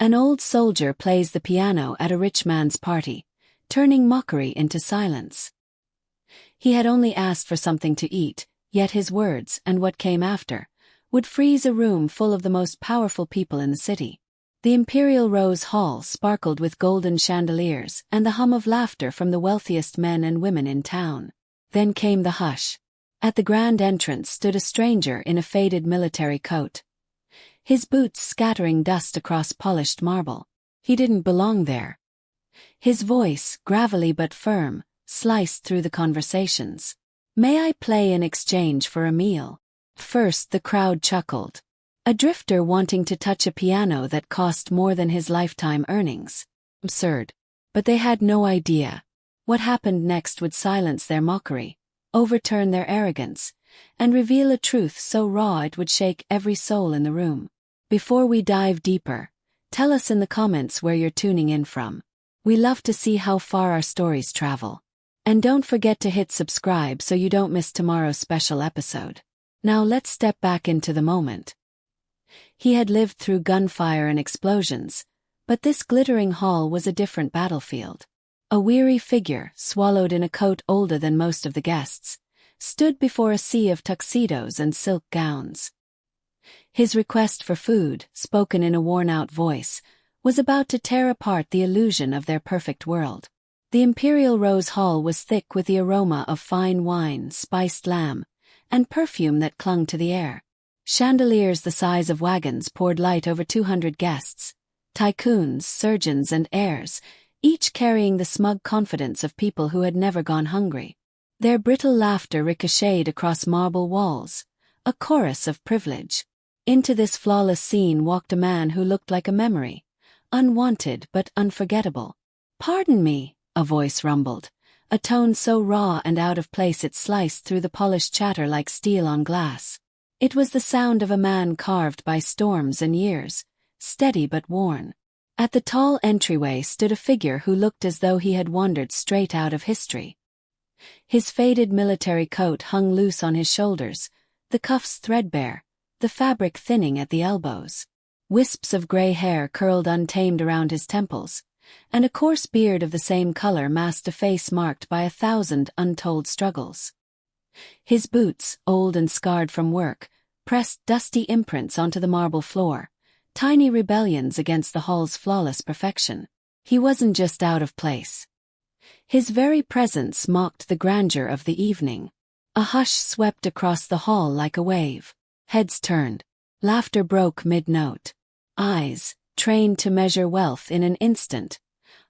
An old soldier plays the piano at a rich man's party, turning mockery into silence. He had only asked for something to eat, yet his words, and what came after, would freeze a room full of the most powerful people in the city. The Imperial Rose Hall sparkled with golden chandeliers and the hum of laughter from the wealthiest men and women in town. Then came the hush. At the grand entrance stood a stranger in a faded military coat, his boots scattering dust across polished marble. He didn't belong there. His voice, gravelly but firm, sliced through the conversations. "May I play in exchange for a meal?" First the crowd chuckled. A drifter wanting to touch a piano that cost more than his lifetime earnings. Absurd. But they had no idea. What happened next would silence their mockery, overturn their arrogance, and reveal a truth so raw it would shake every soul in the room. Before we dive deeper, tell us in the comments where you're tuning in from. We love to see how far our stories travel. And don't forget to hit subscribe so you don't miss tomorrow's special episode. Now let's step back into the moment. He had lived through gunfire and explosions, but this glittering hall was a different battlefield. A weary figure, swallowed in a coat older than most of the guests, stood before a sea of tuxedos and silk gowns. His request for food, spoken in a worn-out voice, was about to tear apart the illusion of their perfect world. The Imperial Rose Hall was thick with the aroma of fine wine, spiced lamb, and perfume that clung to the air. Chandeliers the size of wagons poured light over 200 guests, tycoons, surgeons, and heirs, each carrying the smug confidence of people who had never gone hungry. Their brittle laughter ricocheted across marble walls, a chorus of privilege. Into this flawless scene walked a man who looked like a memory, unwanted but unforgettable. "Pardon me," a voice rumbled, a tone so raw and out of place it sliced through the polished chatter like steel on glass. It was the sound of a man carved by storms and years, steady but worn. At the tall entryway stood a figure who looked as though he had wandered straight out of history. His faded military coat hung loose on his shoulders, the cuffs threadbare, the fabric thinning at the elbows. Wisps of gray hair curled untamed around his temples, and a coarse beard of the same color masked a face marked by 1,000 untold struggles. His boots, old and scarred from work, pressed dusty imprints onto the marble floor, tiny rebellions against the hall's flawless perfection. He wasn't just out of place. His very presence mocked the grandeur of the evening. A hush swept across the hall like a wave. Heads turned. Laughter broke mid-note. Eyes, trained to measure wealth in an instant,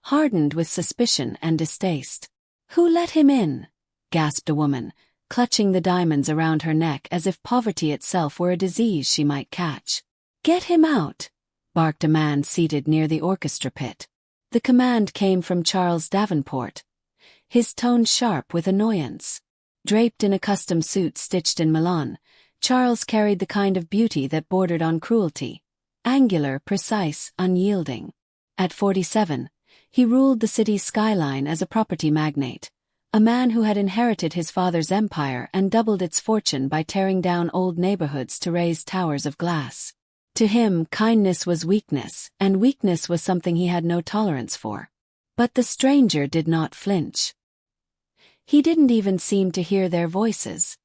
hardened with suspicion and distaste. "Who let him in?" gasped a woman, clutching the diamonds around her neck as if poverty itself were a disease she might catch. "Get him out," barked a man seated near the orchestra pit. The command came from Charles Davenport, his tone sharp with annoyance. Draped in a custom suit stitched in Milan, Charles carried the kind of beauty that bordered on cruelty, angular, precise, unyielding. At 47, he ruled the city's skyline as a property magnate, a man who had inherited his father's empire and doubled its fortune by tearing down old neighborhoods to raise towers of glass. To him, kindness was weakness, and weakness was something he had no tolerance for. But the stranger did not flinch. He didn't even seem to hear their voices.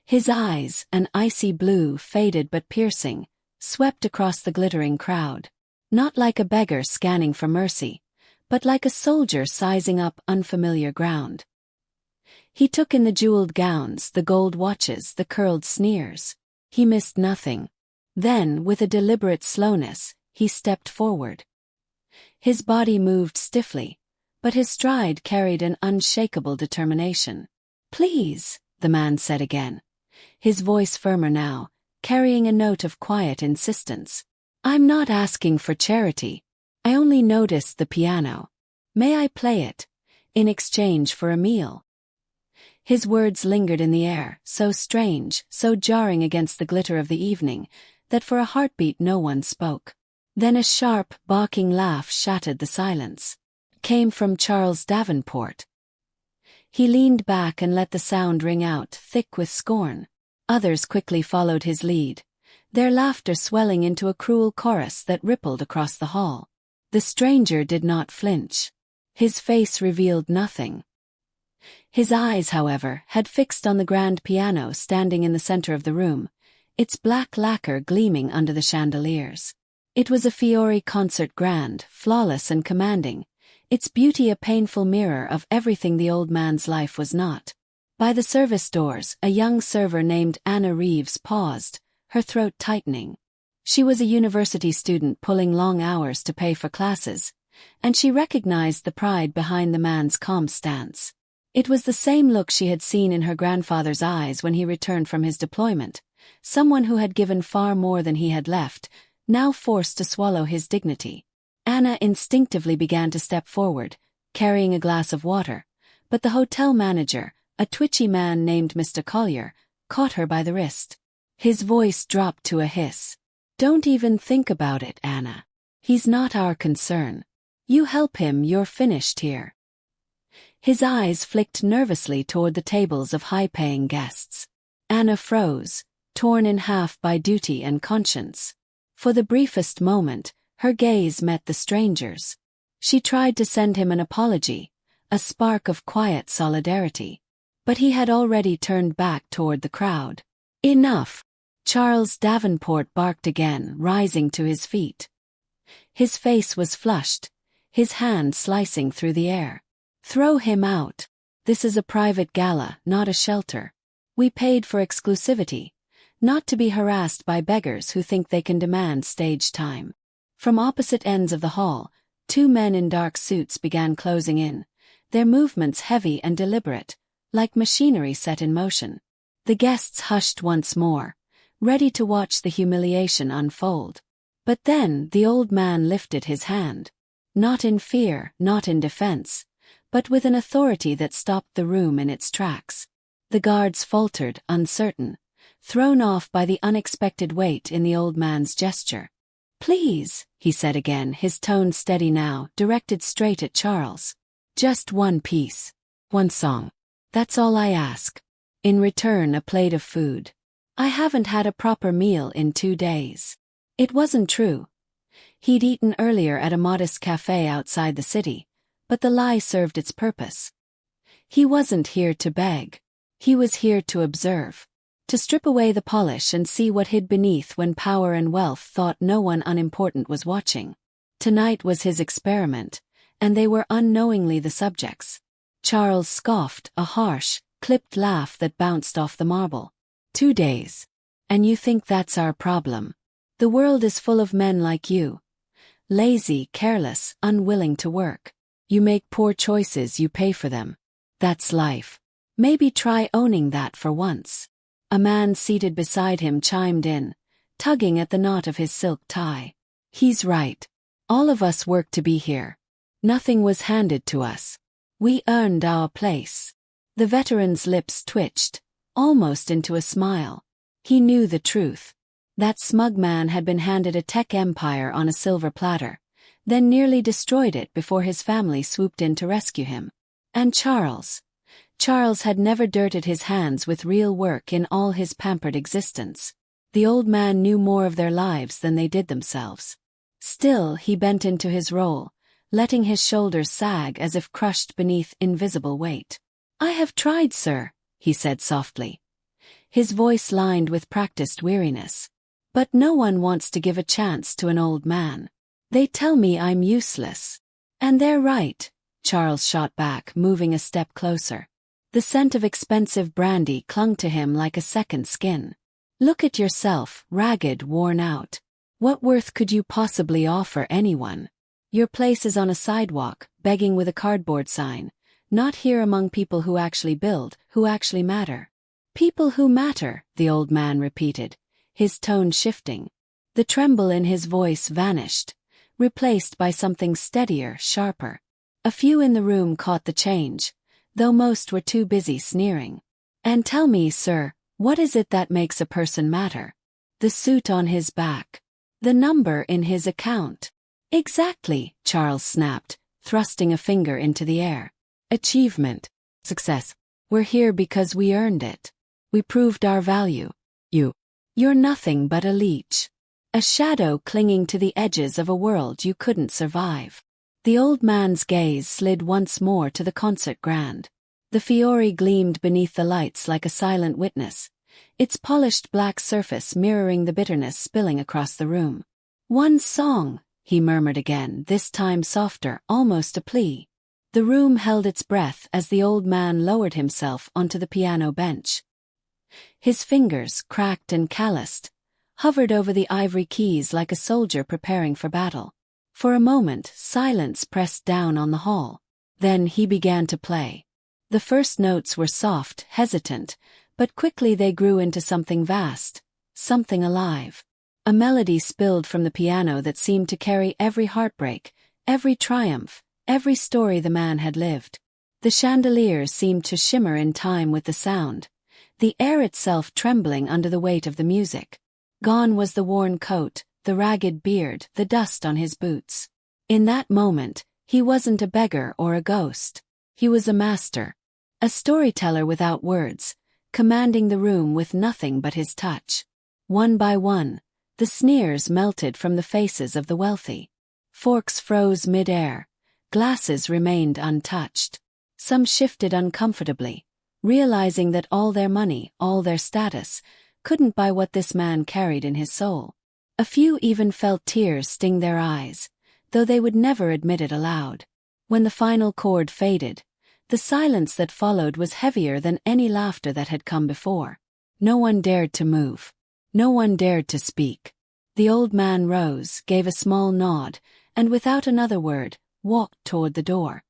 His eyes, an icy blue, faded but piercing, swept across the glittering crowd. Not like a beggar scanning for mercy, but like a soldier sizing up unfamiliar ground. He took in the jeweled gowns, the gold watches, the curled sneers. He missed nothing. Then, with a deliberate slowness, he stepped forward. His body moved stiffly, but his stride carried an unshakable determination. "Please," the man said again, his voice firmer now, carrying a note of quiet insistence. "I'm not asking for charity. I only noticed the piano. May I play it, in exchange for a meal?" His words lingered in the air, so strange, so jarring against the glitter of the evening, that for a heartbeat no one spoke. Then a sharp, barking laugh shattered the silence. It came from Charles Davenport. He leaned back and let the sound ring out, thick with scorn. Others quickly followed his lead, their laughter swelling into a cruel chorus that rippled across the hall. The stranger did not flinch. His face revealed nothing. His eyes, however, had fixed on the grand piano standing in the center of the room, its black lacquer gleaming under the chandeliers. It was a Fiore concert grand, flawless and commanding, its beauty a painful mirror of everything the old man's life was not. By the service doors, a young server named Anna Reeves paused, her throat tightening. She was a university student pulling long hours to pay for classes, and she recognized the pride behind the man's calm stance. It was the same look she had seen in her grandfather's eyes when he returned from his deployment, someone who had given far more than he had left, now forced to swallow his dignity. Anna instinctively began to step forward, carrying a glass of water, but the hotel manager, a twitchy man named Mr. Collier, caught her by the wrist. His voice dropped to a hiss. "Don't even think about it, Anna. He's not our concern. You help him, you're finished here." His eyes flicked nervously toward the tables of high-paying guests. Anna froze, torn in half by duty and conscience. For the briefest moment, her gaze met the stranger's. She tried to send him an apology, a spark of quiet solidarity. But he had already turned back toward the crowd. "Enough!" Charles Davenport barked again, rising to his feet. His face was flushed, his hand slicing through the air. "Throw him out. This is a private gala, not a shelter. We paid for exclusivity, not to be harassed by beggars who think they can demand stage time." From opposite ends of the hall, two men in dark suits began closing in, their movements heavy and deliberate, like machinery set in motion. The guests hushed once more, ready to watch the humiliation unfold. But then the old man lifted his hand. Not in fear, not in defense, but with an authority that stopped the room in its tracks. The guards faltered, uncertain, thrown off by the unexpected weight in the old man's gesture. "Please," he said again, his tone steady now, directed straight at Charles. "Just one piece. One song. That's all I ask. In return, a plate of food. I haven't had a proper meal in 2 days." It wasn't true. He'd eaten earlier at a modest cafe outside the city, but the lie served its purpose. He wasn't here to beg. He was here to observe. To strip away the polish and see what hid beneath when power and wealth thought no one unimportant was watching. Tonight was his experiment, and they were unknowingly the subjects. Charles scoffed, a harsh, clipped laugh that bounced off the marble. 2 days. And you think that's our problem? The world is full of men like you. Lazy, careless, unwilling to work. You make poor choices, you pay for them. That's life. Maybe try owning that for once. A man seated beside him chimed in, tugging at the knot of his silk tie. He's right. All of us work to be here. Nothing was handed to us. We earned our place. The veteran's lips twitched, almost into a smile. He knew the truth. That smug man had been handed a tech empire on a silver platter, then nearly destroyed it before his family swooped in to rescue him. And Charles had never dirted his hands with real work in all his pampered existence. The old man knew more of their lives than they did themselves. Still, he bent into his role, letting his shoulders sag as if crushed beneath invisible weight. "I have tried, sir," he said softly, his voice lined with practiced weariness. "But no one wants to give a chance to an old man. They tell me I'm useless." "And they're right," Charles shot back, moving a step closer. The scent of expensive brandy clung to him like a second skin. "Look at yourself, ragged, worn out. What worth could you possibly offer anyone? Your place is on a sidewalk, begging with a cardboard sign, not here among people who actually build, who actually matter." "People who matter," the old man repeated, his tone shifting. The tremble in his voice vanished, replaced by something steadier, sharper. A few in the room caught the change, though most were too busy sneering. "And tell me, sir, what is it that makes a person matter? The suit on his back? The number in his account?" "Exactly," Charles snapped, thrusting a finger into the air. "Achievement. Success. We're here because we earned it. We proved our value. You You're nothing but a leech. A shadow clinging to the edges of a world you couldn't survive. The old man's gaze slid once more to the concert grand. The Fiori gleamed beneath the lights like a silent witness, its polished black surface mirroring the bitterness spilling across the room. "One song," he murmured again, this time softer, almost a plea. The room held its breath as the old man lowered himself onto the piano bench. His fingers, cracked and calloused, hovered over the ivory keys like a soldier preparing for battle. For a moment, silence pressed down on the hall. Then he began to play. The first notes were soft, hesitant, but quickly they grew into something vast, something alive. A melody spilled from the piano that seemed to carry every heartbreak, every triumph, every story the man had lived. The chandeliers seemed to shimmer in time with the sound, the air itself trembling under the weight of the music. Gone was the worn coat, the ragged beard, the dust on his boots. In that moment, he wasn't a beggar or a ghost. He was a master. A storyteller without words, commanding the room with nothing but his touch. One by one, the sneers melted from the faces of the wealthy. Forks froze mid-air. Glasses remained untouched. Some shifted uncomfortably, realizing that all their money, all their status, couldn't buy what this man carried in his soul. A few even felt tears sting their eyes, though they would never admit it aloud. When the final chord faded, the silence that followed was heavier than any laughter that had come before. No one dared to move. No one dared to speak. The old man rose, gave a small nod, and without another word, walked toward the door.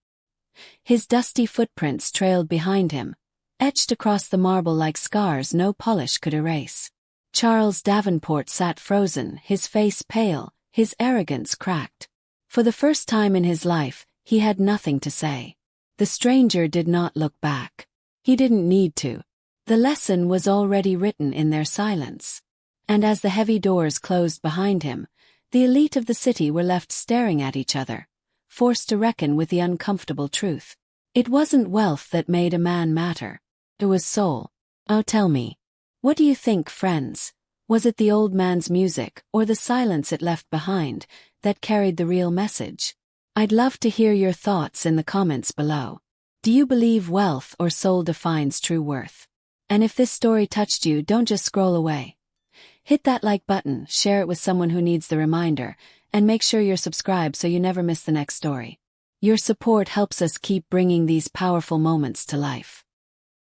His dusty footprints trailed behind him, etched across the marble like scars no polish could erase. Charles Davenport sat frozen, his face pale, his arrogance cracked. For the first time in his life, he had nothing to say. The stranger did not look back. He didn't need to. The lesson was already written in their silence. And as the heavy doors closed behind him, the elite of the city were left staring at each other, forced to reckon with the uncomfortable truth. It wasn't wealth that made a man matter. It was soul. Oh, tell me. What do you think, friends? Was it the old man's music, or the silence it left behind, that carried the real message? I'd love to hear your thoughts in the comments below. Do you believe wealth or soul defines true worth? And if this story touched you, don't just scroll away. Hit that like button, share it with someone who needs the reminder, and make sure you're subscribed so you never miss the next story. Your support helps us keep bringing these powerful moments to life.